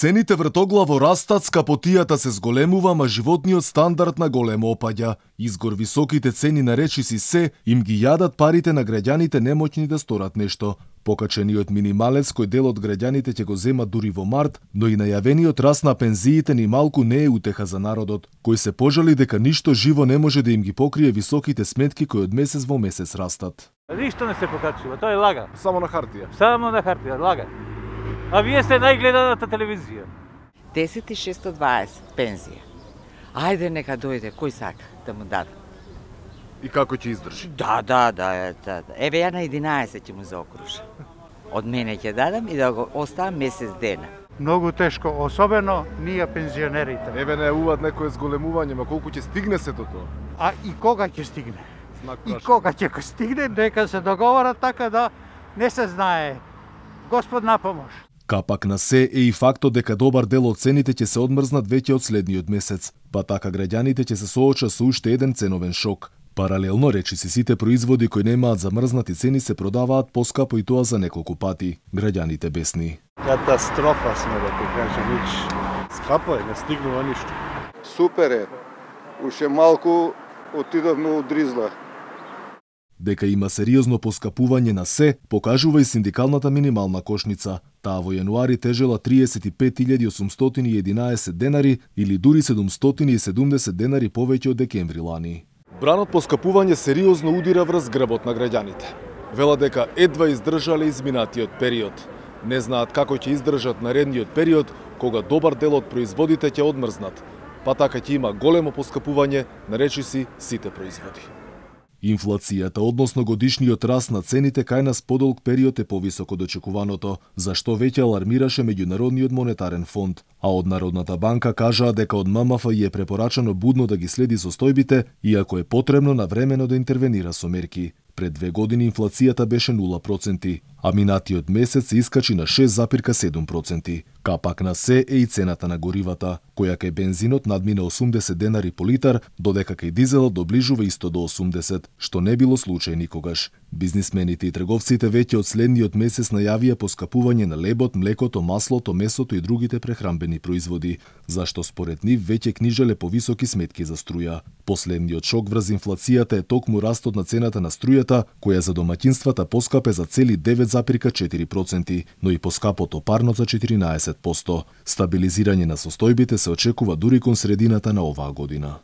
Цените вртоглаво растат, скапотијата се зголемува, ма животниот стандард на големо опаѓа. Изгор високите цени на речиси се, им ги јадат парите на граѓаните немоќни да сторат нешто. Покачениот минималец кој дел од граѓаните ќе го земат дури во март, но и најавениот раст на пензиите ни малку не е утеха за народот, кој се пожали дека ништо живо не може да им ги покрие високите сметки кои од месец во месец растат. Ништо не се покачува, тоа е лага. Само на хартија. Само на хартија, лага. А вие сте најгледаната телевизија. 10.620 пензија. Ајде нека дојде, кој сака да му даде. И како ќе издржи? Да. Еве ја на 11 ќе му заокружа. Од мене ќе дадам и да го оставам месец дена. Многу тешко, особено ние пензионерите. Еве најавуваат некое зголемување, ма колку ќе стигне сето тоа? А и кога ќе стигне? И кога ќе стигне, дека се договорат така да не се знае. Господ на помош. Капак на се е и фактот дека добар дел од цените ќе се одмрзнат веќе од следниот месец, па така граѓаните ќе се соочат со уште еден ценовен шок. Паралелно речиси сите производи кои немаат замрзнати цени се продаваат поскапо и тоа за неколку пати. Граѓаните бесни. Катастрофа сме да ти кажем, скапо е, не стигнува ништо. Супер е. Уште малку отидовме од Дризла. Дека има сериозно поскапување на се, покажува и синдикалната минимална кошница. Таа во јануари тежела 35.811 денари или дури 770 денари повеќе од декември лани. Бранот поскапување сериозно удира врз грбот на граѓаните. Вела дека едва издржале изминатиот период. Не знаат како ќе издржат наредниот период, кога добар дел од производите ќе одмрзнат, па така ќе има големо поскапување на речиси сите производи. Инфлацијата, односно годишниот раст на цените кај нас подолг период е повисок од очекуваното, зашто веќе алармираше Меѓународниот монетарен фонд, а од Народната банка кажаа дека од ММФ е препорачано будно да ги следи состојбите, иако е потребно навремено да интервенира со мерки. Пред 2 години инфлацијата беше 0%, а минатиот месец се искачи на 6,7%. Капак на се е и цената на горивата, која кај бензинот надмина 80 денари по литар, додека кај дизелот доближува исто до 80, што не било случај никогаш. Бизнисмените и трговците веќе од следниот месец најавија поскапување на лебот, млекото, маслото, месото и другите прехранбени производи, зашто според нив веќе книжеле повисоки сметки за струја. Последниот шок врз инфлацијата е токму растот на цената на струјата, која за домаќинствата поскапе за цели 9,4%, но и поскапото парно за 14%. Стабилизирање на состојбите се очекува дури кон средината на оваа година.